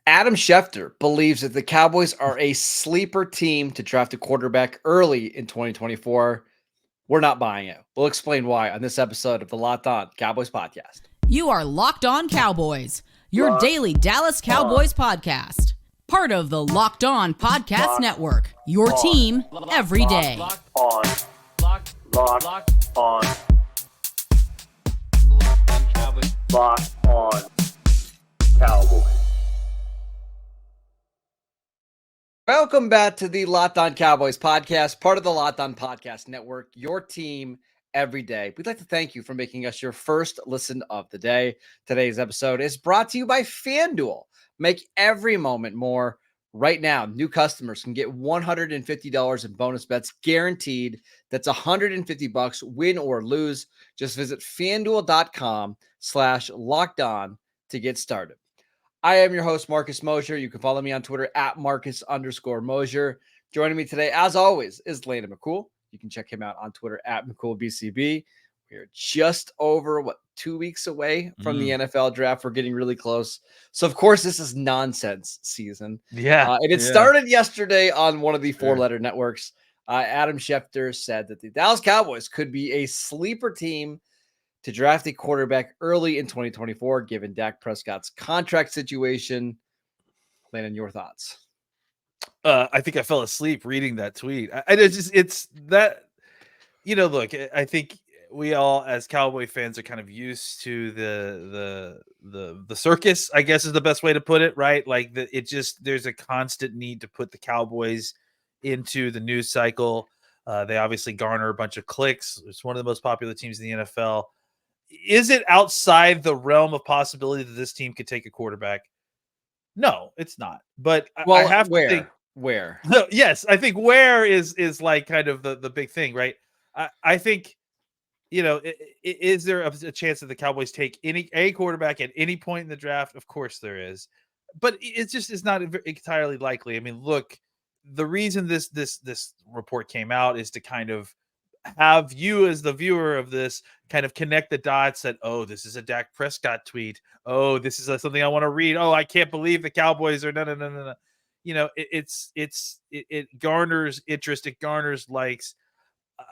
Adam Schefter believes that the Cowboys are a sleeper team to draft a quarterback early in 2024. We're not buying it. We'll explain why on this episode of the Locked On Cowboys podcast. You are Locked On Cowboys, your daily Dallas Cowboys podcast. Part of the Locked On Podcast Network, your team every day. Locked on Cowboys. Locked on Cowboys. Welcome back to the Locked On Cowboys podcast, part of the Locked On Podcast Network, your team every day. We'd like to thank you for making us your first listen of the day. Today's episode is brought to you by FanDuel. Make every moment more. Right now, new customers can get $150 in bonus bets guaranteed. That's $150 win or lose. Just visit FanDuel.com/lockedon to get started. I am your host, Marcus Mosher. You can follow me on Twitter at Marcus_Mosher. Joining me today, as always, is Landon McCool. You can check him out on Twitter at McCoolBCB. We're just over, 2 weeks away from the NFL draft. We're getting really close. So, of course, this is nonsense season. And it started yesterday on one of the four-letter networks. Adam Schefter said that the Dallas Cowboys could be a sleeper team to draft a quarterback early in 2024, given Dak Prescott's contract situation. Landon, your thoughts? I think I fell asleep reading that tweet. It's that, look, I think we all as Cowboy fans are kind of used to the circus, I guess is the best way to put it, right? Like there's a constant need to put the Cowboys into the news cycle. They obviously garner a bunch of clicks. It's one of the most popular teams in the NFL. Is it outside the realm of possibility that this team could take a quarterback? No, it's not. But I have to think where. No, yes, I think where is like kind of the big thing, right? I think, is there a chance that the Cowboys take a quarterback at any point in the draft? Of course there is, but it just is not entirely likely. I mean, look, the reason this report came out is to kind of have you as the viewer of this kind of connect the dots that, oh, this is a Dak Prescott tweet. Oh, this is something I want to read. Oh, I can't believe the Cowboys are no. It garners interest. It garners likes.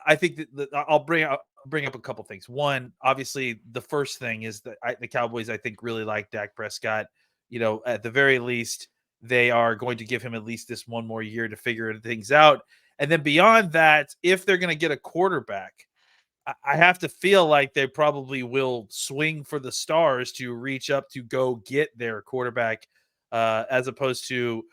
I think that I'll bring up a couple things. One, obviously, the first thing is that the Cowboys, I think, really like Dak Prescott. At the very least, they are going to give him at least this one more year to figure things out. And then beyond that, if they're going to get a quarterback, I have to feel like they probably will swing for the stars to reach up to go get their quarterback, as opposed to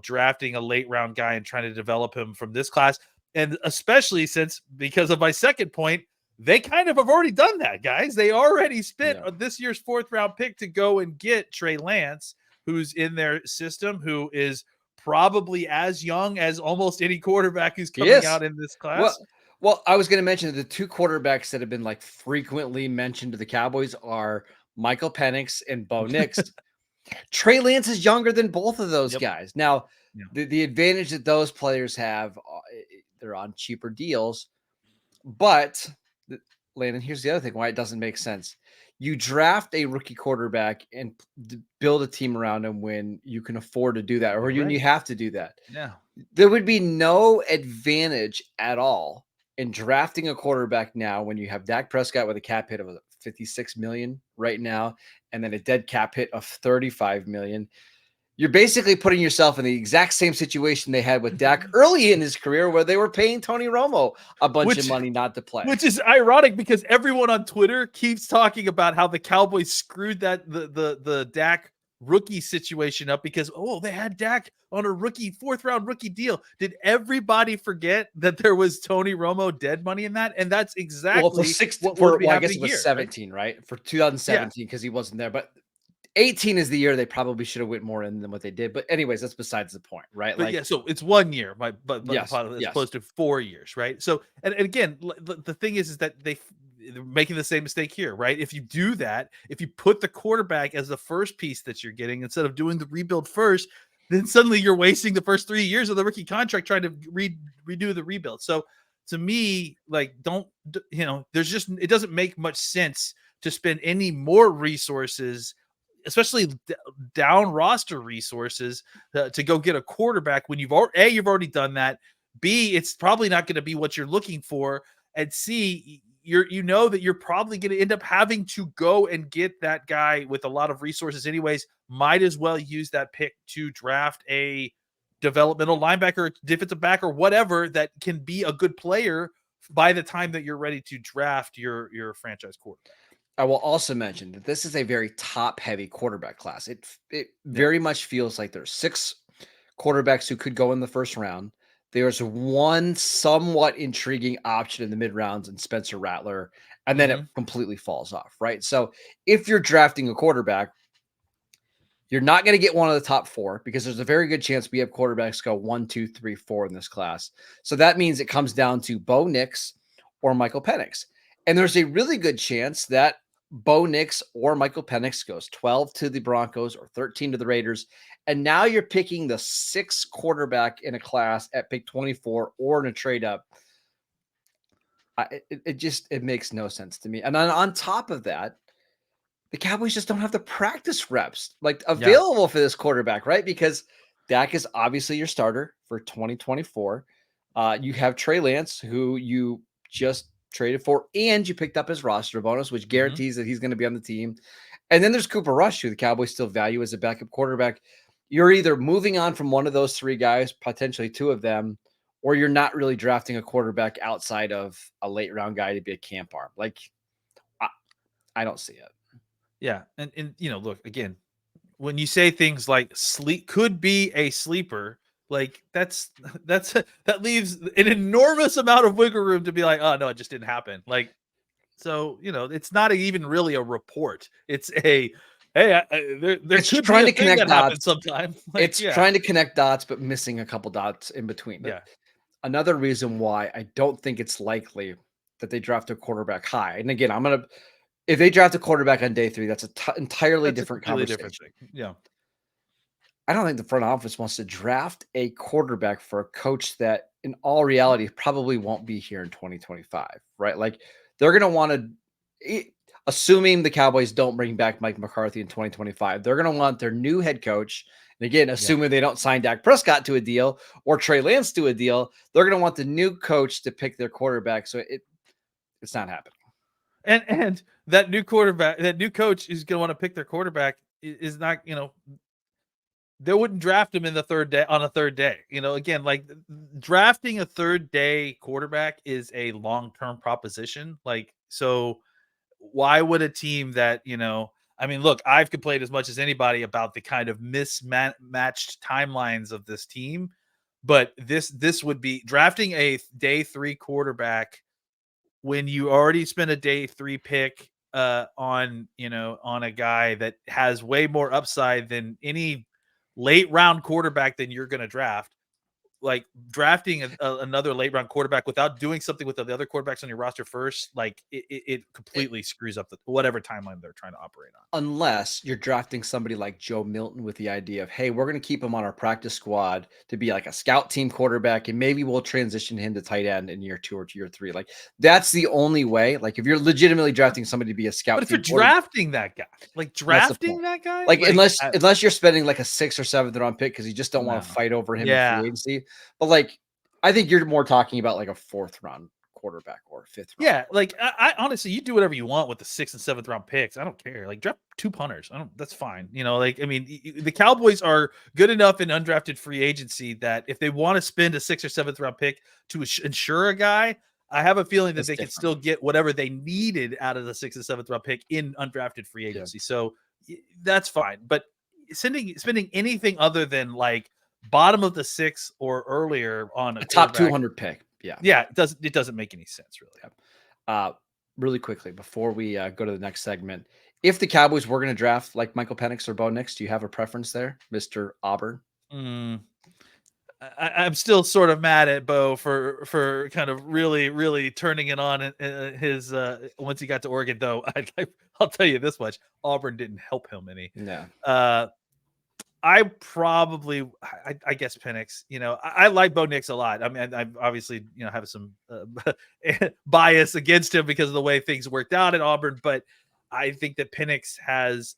drafting a late round guy and trying to develop him from this class. And especially since, because of my second point, they kind of have already done that, guys. They already spent this year's fourth round pick to go and get Trey Lance, who's in their system, who is probably as young as almost any quarterback who's coming out in this class. Well, I was going to mention the two quarterbacks that have been frequently mentioned to the Cowboys are Michael Penix and Bo Nix. Trey Lance is younger than both of those guys. Now, the advantage that those players have, they're on cheaper deals. But, Landon, here's the other thing why it doesn't make sense. You draft a rookie quarterback and build a team around him when you can afford to do that, or when you have to do that. Yeah. There would be no advantage at all in drafting a quarterback now when you have Dak Prescott with a cap hit of $56 million right now, and then a dead cap hit of $35 million. You're basically putting yourself in the exact same situation they had with Dak early in his career, where they were paying Tony Romo a bunch of money not to play. Which is ironic because everyone on Twitter keeps talking about how the Cowboys screwed the Dak rookie situation up because, they had Dak on a fourth round rookie deal. Did everybody forget that there was Tony Romo dead money in that? And that's exactly I guess it was 17, right? For 2017, because he wasn't there. But 18 is the year they probably should have went more in than what they did. But anyways, that's besides the point, right? But so it's 1 year, but yes. as opposed to 4 years, right? So, and again, the thing is that they're making the same mistake here, right? If you do that, if you put the quarterback as the first piece that you're getting instead of doing the rebuild first, then suddenly you're wasting the first 3 years of the rookie contract trying to redo the rebuild. So to me, it doesn't make much sense to spend any more resources especially down roster resources to go get a quarterback when you've already done that. B, it's probably not going to be what you're looking for. And C, you know that you're probably going to end up having to go and get that guy with a lot of resources anyways. Might as well use that pick to draft a developmental linebacker, defensive back, or whatever that can be a good player by the time that you're ready to draft your franchise quarterback. I will also mention that this is a very top-heavy quarterback class. It very much feels like there's 6 quarterbacks who could go in the first round. There's one somewhat intriguing option in the mid rounds in Spencer Rattler, and then it completely falls off, right? So if you're drafting a quarterback, you're not going to get one of the top 4 because there's a very good chance we have quarterbacks go 1, 2, 3, 4 in this class. So that means it comes down to Bo Nix or Michael Penix. And there's a really good chance that Bo Nix or Michael Penix goes 12 to the Broncos or 13 to the Raiders. And now you're picking the 6th quarterback in a class at pick 24 or in a trade up. It makes no sense to me. And then on top of that, the Cowboys just don't have the practice reps like available for this quarterback, right? Because Dak is obviously your starter for 2024. You have Trey Lance, who you just traded for, and you picked up his roster bonus, which guarantees that he's going to be on the team. And then there's Cooper Rush, who the Cowboys still value as a backup quarterback. You're either moving on from one of those 3 guys, potentially 2 of them, or you're not really drafting a quarterback outside of a late round guy to be a camp arm. Like, I don't see it. Yeah. And look, again, when you say things like could be a sleeper, like that leaves an enormous amount of wiggle room to be like, oh no, it just didn't happen. Like, so, it's not even really a report. It's a, hey, there should trying be to connect dots sometime. Like, it's trying to connect dots, but missing a couple dots in between. But another reason why I don't think it's likely that they draft a quarterback high. And again, if they draft a quarterback on day 3, that's entirely different conversation. Yeah. I don't think the front office wants to draft a quarterback for a coach that in all reality probably won't be here in 2025, right? Like they're going to want to, assuming the Cowboys don't bring back Mike McCarthy in 2025, they're going to want their new head coach. And again, assuming they don't sign Dak Prescott to a deal or Trey Lance to a deal, they're going to want the new coach to pick their quarterback. So it's not happening. And that new coach is going to want to pick their quarterback is not, they wouldn't draft him in the third day on a third day. Again, like drafting a third day quarterback is a long-term proposition. Like, so why would a team that, I mean, look, I've complained as much as anybody about the kind of mismatched timelines of this team, but this would be drafting a day 3 quarterback when you already spent a day 3 pick on a guy that has way more upside than any late round quarterback than you're going to draft. Like drafting another late round quarterback without doing something with the other quarterbacks on your roster first, like it completely screws up whatever timeline they're trying to operate on. Unless you're drafting somebody like Joe Milton with the idea of, hey, we're going to keep him on our practice squad to be like a scout team quarterback, and maybe we'll transition him to tight end in year 2 or year 3. Like that's the only way. Like if you're legitimately drafting somebody to be a scout, but if you're drafting that guy, like unless you're spending like a 6th or 7th round pick because you just don't want to fight over him in free agency. But like, I think you're more talking about like a 4th round quarterback or 5th round. Yeah, like I honestly, you do whatever you want with the 6th and 7th round picks. I don't care. Like draft 2 punters. That's fine. Like I mean, the Cowboys are good enough in undrafted free agency that if they want to spend a 6th or 7th round pick to insure a guy, I have a feeling that they can still get whatever they needed out of the 6th and 7th round pick in undrafted free agency. Yeah. So that's fine. But spending anything other than like bottom of the 6th or earlier on a top 200 pick. Yeah. It doesn't make any sense really. Really quickly before we go to the next segment, if the Cowboys were going to draft like Michael Penix or Bo Nix, do you have a preference there, Mr. Auburn? I'm still sort of mad at Bo for kind of really, really turning it on his once he got to Oregon, though. I'll tell you this much: Auburn didn't help him any. No. I guess Penix. I like Bo Nix a lot. I mean, I obviously have some bias against him because of the way things worked out at Auburn, but I think that Penix has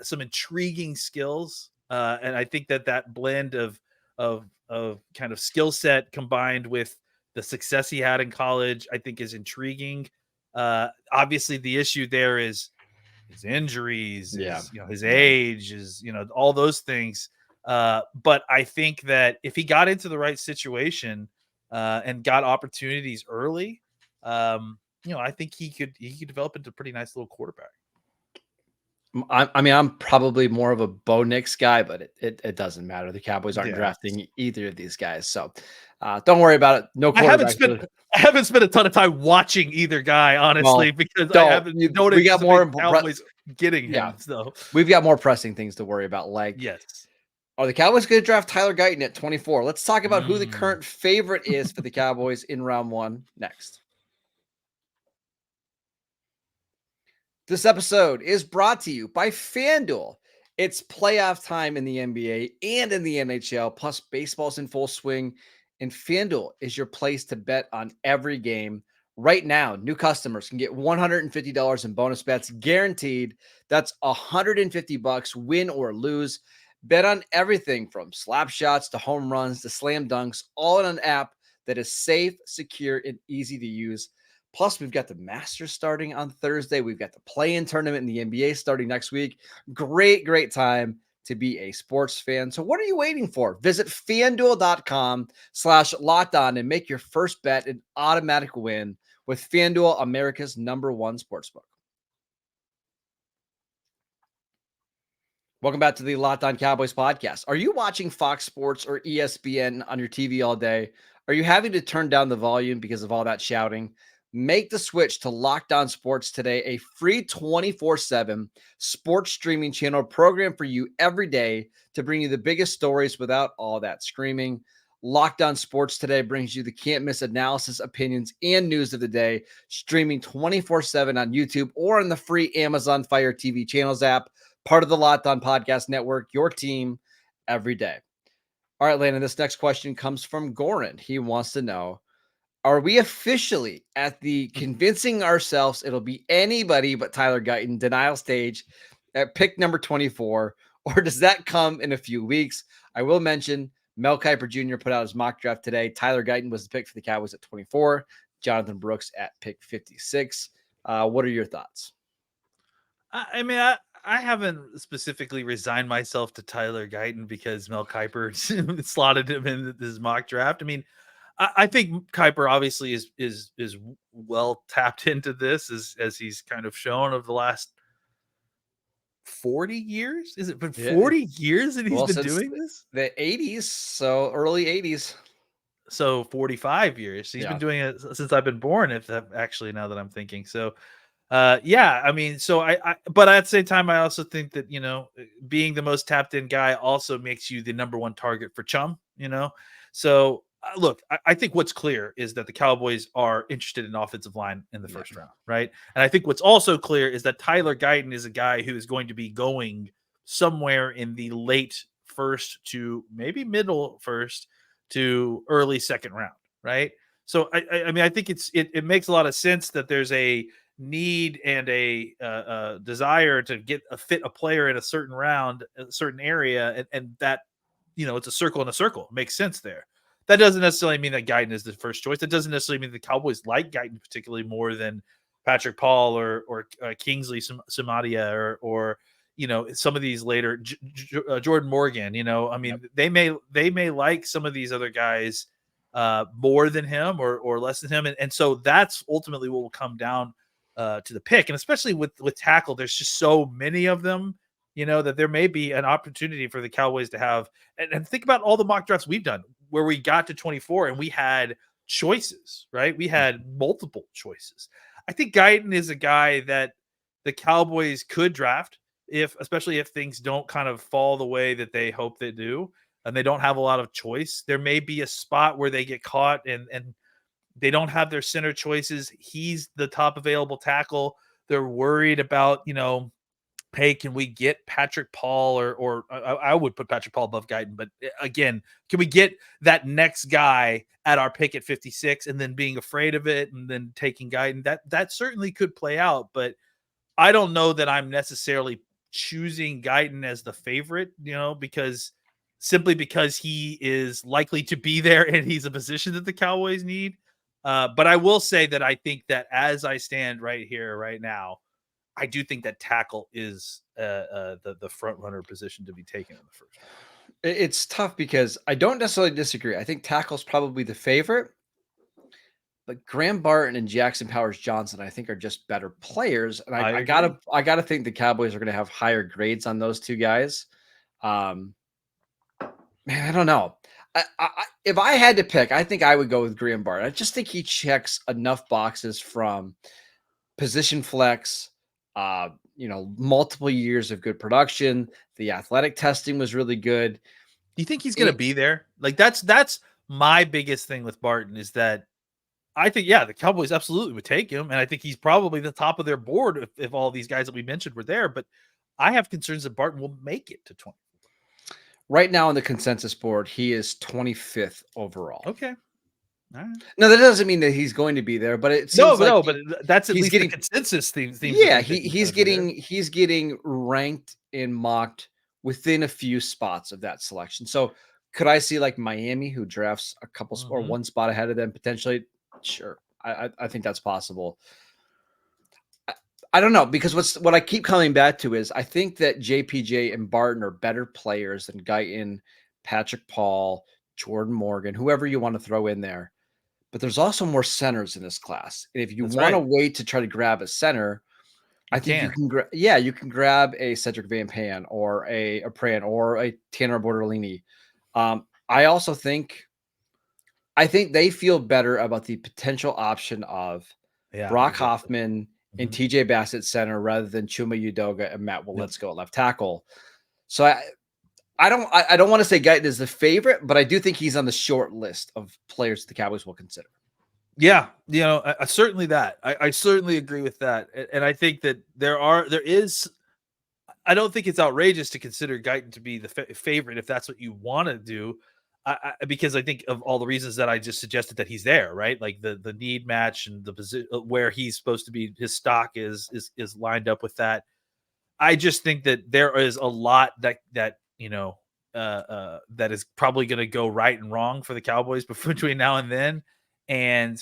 some intriguing skills. And I think that blend of kind of skill set combined with the success he had in college, I think is intriguing. Obviously the issue there is his injuries, his age, all those things. But I think that if he got into the right situation and got opportunities early, I think he could develop into a pretty nice little quarterback. I'm probably more of a Bo Nix guy, but it doesn't matter. The Cowboys aren't drafting either of these guys, so don't worry about it. No quarterback. I haven't spent a ton of time watching either guy, honestly, because I haven't noticed we got more Cowboys getting him. Yeah. So we've got more pressing things to worry about. Like, yes, are the Cowboys going to draft Tyler Guyton at 24? Let's talk about who the current favorite is for the Cowboys in round 1 next. This episode is brought to you by FanDuel. It's playoff time in the NBA and in the NHL, plus baseball's in full swing, and FanDuel is your place to bet on every game. Right now, new customers can get $150 in bonus bets guaranteed. That's $150 win or lose. Bet on everything from slap shots to home runs to slam dunks, all in an app that is safe, secure, and easy to use. Plus, we've got the Masters starting on Thursday. We've got the play-in tournament in the NBA starting next week. Great time to be a sports fan. So what are you waiting for? Visit FanDuel.com/LockedOn and make your first bet an automatic win with FanDuel, America's #1 sportsbook. Welcome back to the Locked On Cowboys podcast. Are you watching Fox Sports or ESPN on your TV all day? Are you having to turn down the volume because of all that shouting? Make the switch to Locked On Sports today, a free 24/7 sports streaming channel program for you every day to bring you the biggest stories without all that screaming. Locked On Sports today brings you the can't-miss analysis, opinions, and news of the day, streaming 24/7 on YouTube or on the free Amazon Fire TV channels app, part of the Locked On Podcast Network, your team every day. All right, Landon, this next question comes from Goran. He wants to know, are we officially at the convincing ourselves it'll be anybody but Tyler Guyton denial stage at pick number 24, or does that come in a few weeks? I will mention Mel Kiper Jr. put out his mock draft today. Tyler Guyton was the pick for the Cowboys at 24, Jonathan Brooks at pick 56. What are your thoughts? I mean, I haven't specifically resigned myself to Tyler Guyton because Mel Kiper slotted him in this mock draft. I mean, I think Kiper obviously is well tapped into this as he's kind of shown over the last 40 years. Is it been 40 years that he's been doing this? The 80s, so early 80s. So 45 years. He's been doing it since I've been born, if that actually, now that I'm thinking. So I mean, so but at the same time, I also think that, being the most tapped in guy also makes you the #1 target for Chum, So look, I think what's clear is that the Cowboys are interested in offensive line in the first round, right? And I think what's also clear is that Tyler Guyton is a guy who is going to be going somewhere in the late first to maybe middle first to early second round, right? So I mean, I think it makes a lot of sense that there's a need and a desire to fit a player in a certain round, a certain area, and that it's a circle in a circle. It makes sense there. That doesn't necessarily mean that Guyton is the first choice. That doesn't necessarily mean the Cowboys like Guyton particularly more than Patrick Paul or Kingsley Samadia or some of these later Jordan Morgan. I mean, they may like some of these other guys more than him or less than him, and so that's ultimately what will come down to the pick. And especially with tackle, there's just so many of them. That there may be an opportunity for the Cowboys to have, and think about all the mock drafts we've done where we got to 24 and we had choices, right? We had multiple choices. I think Guyton is a guy that the Cowboys could draft especially if things don't kind of fall the way that they hope they do, and they don't have a lot of choice. There may be a spot where they get caught and they don't have their center choices. He's the top available tackle. They're worried about, hey, can we get Patrick Paul or I would put Patrick Paul above Guyton, but again, can we get that next guy at our pick at 56 and then being afraid of it and then taking Guyton? That certainly could play out, but I don't know that I'm necessarily choosing Guyton as the favorite, because he is likely to be there and he's a position that the Cowboys need. But I will say that I think that as I stand right here, right now, I do think that tackle is the front runner position to be taken in the first round. It's tough because I don't necessarily disagree. I think tackle's probably the favorite, but Graham Barton and Jackson Powers Johnson, I think, are just better players. And I gotta think the Cowboys are gonna have higher grades on those two guys. Man, I don't know. If I had to pick, I think I would go with Graham Barton. I just think he checks enough boxes from position flex, multiple years of good production. The athletic testing was really good. Do you think he's going to be there? Like that's my biggest thing with Barton is that I think, the Cowboys absolutely would take him. And I think he's probably the top of their board if all these guys that we mentioned were there. But I have concerns that Barton will make it to 20. Right now on the consensus board, he is 25th overall. Okay. All right. No, that doesn't mean that he's going to be there, but it seems but that's at least getting the consensus theme. Yeah, he's getting ranked and mocked within a few spots of that selection. So could I see like Miami, who drafts a couple or one spot ahead of them potentially? Sure, I think that's possible. I don't know, because what I keep coming back to is I think that JPJ and Barton are better players than Guyton, Patrick Paul, Jordan Morgan, whoever you want to throw in there. But there's also more centers in this class. And if you want to wait to try to grab a center, I think you can you can grab a Cedric Van Pan or a Pran or a Tanner Bortolini. I also think they feel better about the potential option of Brock Hoffman and TJ Bassett center rather than Chuma Udoga and Matt Waletzko at left tackle. So I don't want to say Guyton is the favorite, but I do think he's on the short list of players the Cowboys will consider. Yeah, certainly that. I certainly agree with that. And I think that I don't think it's outrageous to consider Guyton to be the favorite if that's what you want to do. Because I think of all the reasons that I just suggested that he's there, right? Like the need match and the position where he's supposed to be, his stock is lined up with that. I just think that there is a lot that is probably going to go right and wrong for the Cowboys between now and then. And,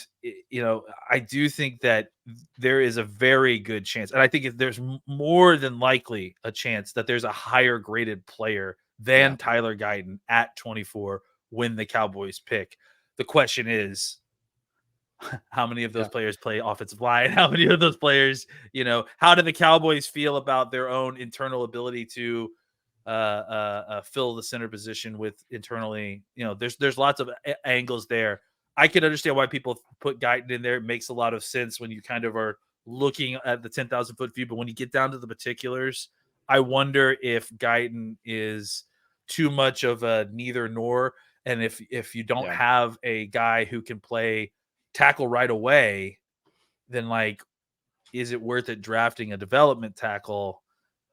I do think that there is a very good chance. And I think there's more than likely a chance that there's a higher graded player than Tyler Guyton at 24 when the Cowboys pick. The question is, how many of those players play offensive line? How many of those players, how do the Cowboys feel about their own internal ability to fill the center position with internally? There's lots of angles there. I can understand why people put Guyton in there. It makes a lot of sense when you kind of are looking at the 10,000 foot view. But when you get down to the particulars, I wonder if Guyton is too much of a neither nor. And if you don't have a guy who can play tackle right away, then is it worth it drafting a development tackle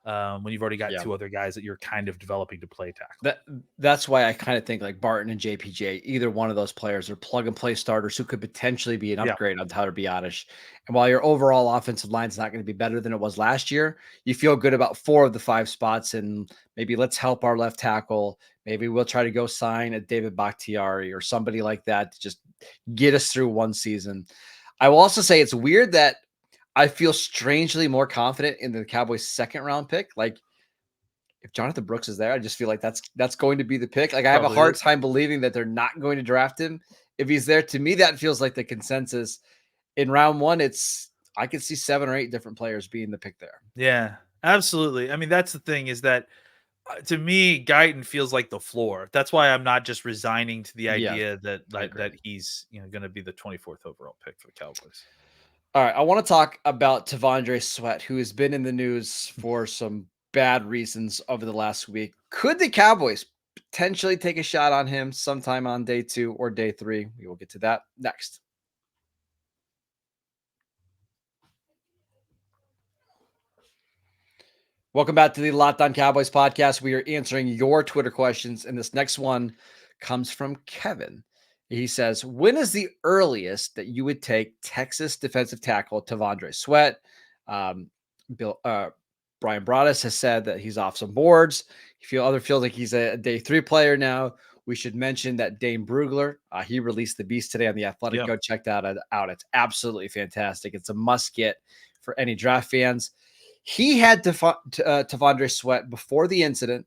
when you've already got two other guys that you're kind of developing to play tackle? That's why I kind of think like Barton and JPJ, either one of those players are plug and play starters who could potentially be an upgrade on Tyler Biadasz. And while your overall offensive line is not going to be better than it was last year, you feel good about 4 of the 5 spots. And maybe let's help our left tackle. Maybe we'll try to go sign a David Bakhtiari or somebody like that to just get us through one season. I will also say it's weird that I feel strangely more confident in the Cowboys' second round pick. Like if Jonathan Brooks is there, I just feel like that's going to be the pick. Like I have a hard time believing that they're not going to draft him. If he's there, to me, that feels like the consensus in round 1. I could see 7 or 8 different players being the pick there. Yeah, absolutely. I mean, that's the thing is that to me, Guyton feels like the floor. That's why I'm not just resigning to the idea that he's going to be the 24th overall pick for the Cowboys. All right, I want to talk about T'Vondre Sweat, who has been in the news for some bad reasons over the last week. Could the Cowboys potentially take a shot on him sometime on day 2 or day 3? We will get to that next. Welcome back to the Locked On Cowboys podcast. We are answering your Twitter questions, and this next one comes from Kevin. He says, when is the earliest that you would take Texas defensive tackle T'Vondre Sweat? Brian Broaddus has said that he's off some boards. Feels like he's a day 3 player now. We should mention that Dane Brugler, he released the beast today on The Athletic. Yeah. Go check that out. It's absolutely fantastic. It's a must get for any draft fans. He had T'Vondre Sweat before the incident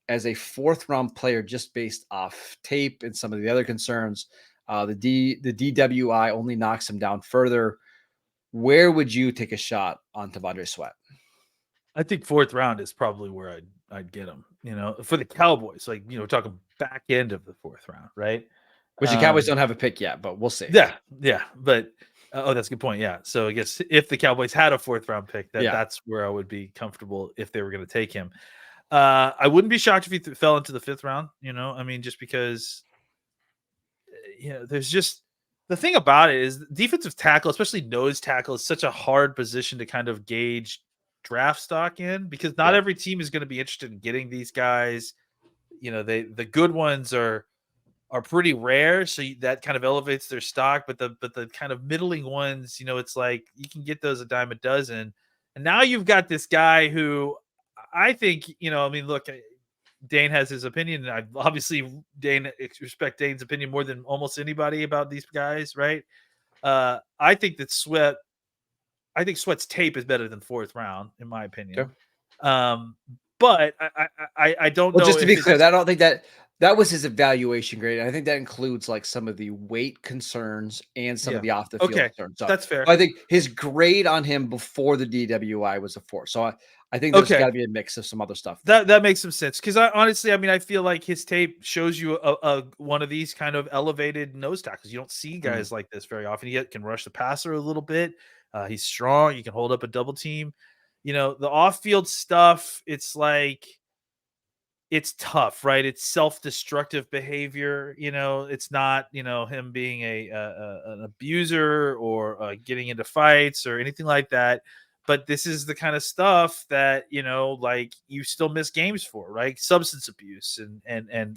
as a 4th round player, just based off tape and some of the other concerns. The DWI only knocks him down further. Where would you take a shot on T'Vondre Sweat? I think 4th round is probably where I'd get him, for the Cowboys, like, talking back end of the 4th round, right? Which the Cowboys don't have a pick yet, but we'll see. Yeah. But that's a good point. Yeah. So I guess if the Cowboys had a 4th round pick, that's where I would be comfortable if they were going to take him. I wouldn't be shocked if he fell into the 5th round, just because, there's just the thing about it is defensive tackle, especially nose tackle, is such a hard position to kind of gauge draft stock in, because not every team is going to be interested in getting these guys. The good ones are pretty rare, so that kind of elevates their stock. But the kind of middling ones, it's like you can get those a dime a dozen. And now you've got this guy who I think, look, Dane has his opinion. I obviously respect Dane's opinion more than almost anybody about these guys, right? I think Sweat's tape is better than 4th round, in my opinion. Sure. But I don't know. Just to be clear, I don't think that was his evaluation grade. I think that includes like some of the weight concerns and some of the off the field concerns. So that's fair. I think his grade on him before the DWI was a 4. So I think there's got to be a mix of some other stuff. That makes some sense, because I feel like his tape shows you a one of these kind of elevated nose tackles. You don't see guys like this very often. He can rush the passer a little bit. He's strong. He can hold up a double team. The off-field stuff, it's like, it's tough, right? It's self-destructive behavior. It's not, him being an abuser or getting into fights or anything like that. But this is the kind of stuff that, like, you still miss games for, right? Substance abuse and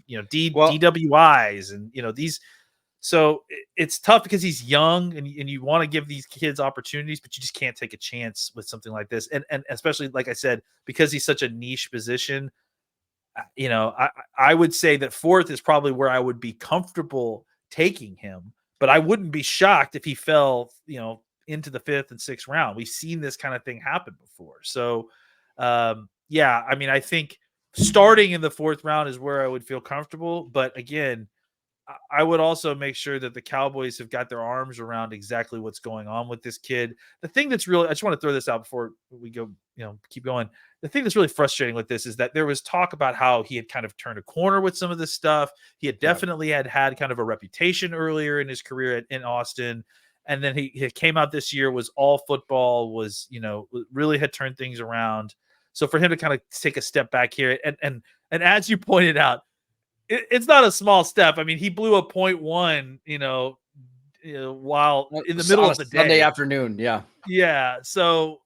DWIs and, these. So it's tough because he's young and you want to give these kids opportunities, but you just can't take a chance with something like this. And especially, like I said, because he's such a niche position, I would say that 4th is probably where I would be comfortable taking him, but I wouldn't be shocked if he fell, into the 5th and 6th round. We've seen this kind of thing happen before. So, I think starting in the 4th round is where I would feel comfortable. But again, I would also make sure that the Cowboys have got their arms around exactly what's going on with this kid. The thing that's really, I just want to throw this out before we go, keep going. The thing that's really frustrating with this is that there was talk about how he had kind of turned a corner with some of this stuff. He had definitely had kind of a reputation earlier in his career in Austin. And then he came out this year, was all football, was, really had turned things around. So for him to kind of take a step back here and as you pointed out, it's not a small step. I mean, he blew a 0.1, while in the middle of the day. Sunday afternoon. Yeah. Yeah. So,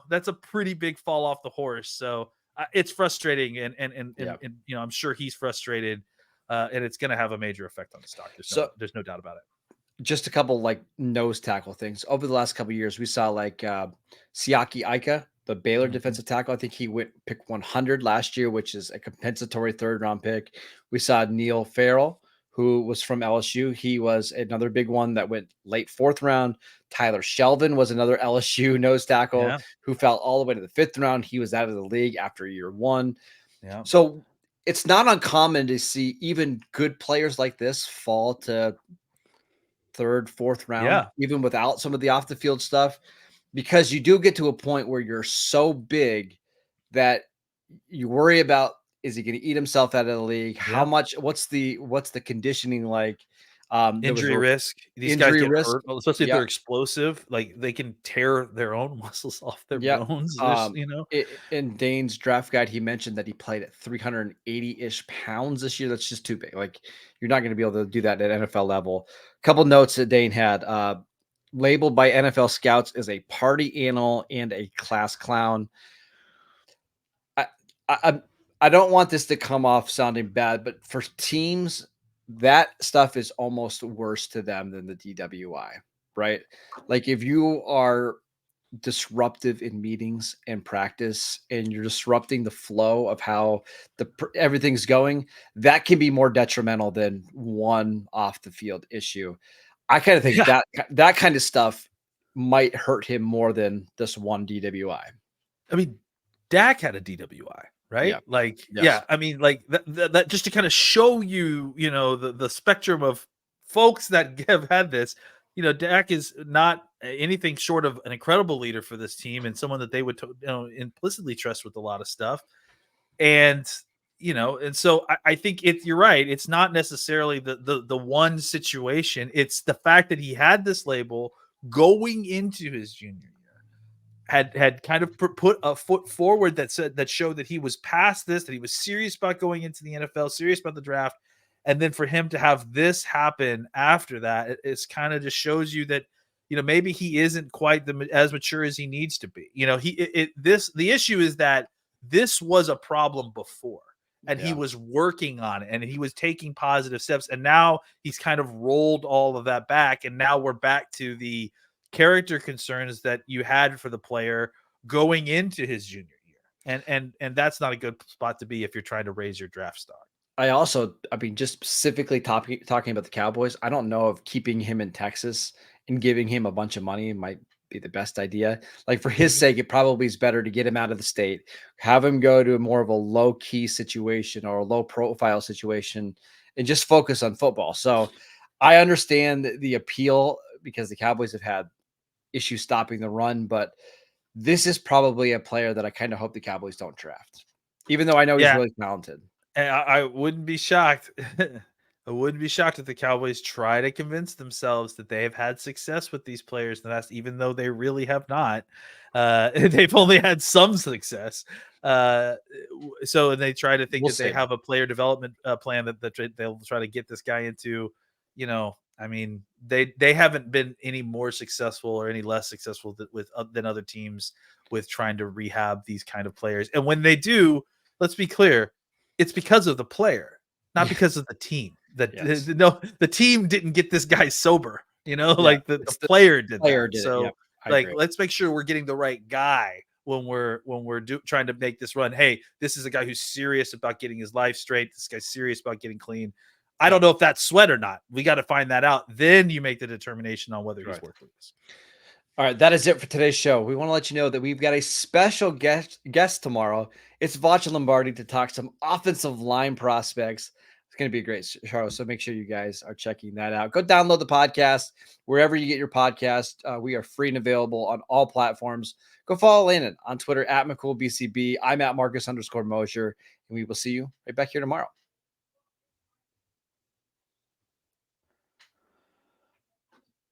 that's a pretty big fall off the horse. So it's frustrating. And I'm sure he's frustrated and it's going to have a major effect on the stock. There's no doubt about it. Just a couple like nose tackle things. Over the last couple of years, we saw like Siaki Ika, the Baylor defensive tackle. I think he went pick 100 last year, which is a compensatory 3rd round pick. We saw Neil Farrell, who was from LSU. He was another big one that went late 4th round. Tyler Shelvin was another LSU nose tackle who fell all the way to the 5th round. He was out of the league after year 1. Yeah. So it's not uncommon to see even good players like this fall to 3rd, 4th round, even without some of the off the field stuff, because you do get to a point where you're so big that you worry about, is he going to eat himself out of the league? How much, what's the conditioning like? Injury risk. These guys get hurt, especially if they're explosive. Like they can tear their own muscles off their bones. In Dane's draft guide, he mentioned that he played at 380-ish pounds this year. That's just too big. Like you're not going to be able to do that at NFL level. A couple notes that Dane had. Labeled by NFL scouts as a party animal and a class clown. I don't want this to come off sounding bad, but for teams, that stuff is almost worse to them than the DWI, right? Like if you are disruptive in meetings and practice, and you're disrupting the flow of how everything's going, that can be more detrimental than one off the field issue. I kind of think that kind of stuff might hurt him more than this one DWI. I mean, Dak had a DWI, right? Yeah. Like, Yes. yeah, I mean, like that just to kind of show you, the spectrum of folks that have had this. Dak is not anything short of an incredible leader for this team and someone that they would implicitly trust with a lot of stuff. And so I think you're right. It's not necessarily the one situation. It's the fact that he had this label going into his junior year. Had kind of put a foot forward that showed that he was past this, that he was serious about going into the NFL, serious about the draft. And then for him to have this happen after that, it's kind of just shows you that, maybe he isn't quite as mature as he needs to be. The issue is that this was a problem before, and he was working on it, and he was taking positive steps. And now he's kind of rolled all of that back. And now we're back to the character concerns that you had for the player going into his junior year. And that's not a good spot to be if you're trying to raise your draft stock. Just specifically talking about the Cowboys, I don't know if keeping him in Texas and giving him a bunch of money might be the best idea. Like, for his sake, it probably is better to get him out of the state, have him go to more of a low key situation or a low profile situation, and just focus on football. So I understand the appeal because the Cowboys have had issues stopping the run, but this is probably a player that I kind of hope the Cowboys don't draft, even though I know he's really talented. And I wouldn't be shocked. I wouldn't be shocked if the Cowboys try to convince themselves that they have had success with these players in the past, even though they really have not. They've only had some success. So they try to think they have a player development plan that they'll try to get this guy into. I mean, they haven't been any more successful or any less successful than other teams with trying to rehab these kind of players. And when they do, let's be clear, it's because of the player, not because of the team. The team didn't get this guy sober, like the player did. So let's make sure we're getting the right guy when we're trying to make this run. Hey, this is a guy who's serious about getting his life straight. This guy's serious about getting clean. I don't know if that's sweat or not. We got to find that out. Then you make the determination on whether he's worth this. All right, that is it for today's show. We want to let you know that we've got a special guest tomorrow. It's Vacha Lombardi to talk some offensive line prospects. It's going to be a great show, so make sure you guys are checking that out. Go download the podcast wherever you get your podcast. We are free and available on all platforms. Go follow Landon on Twitter @McCoolBCB. I'm @Marcus_Mosher, and we will see you right back here tomorrow.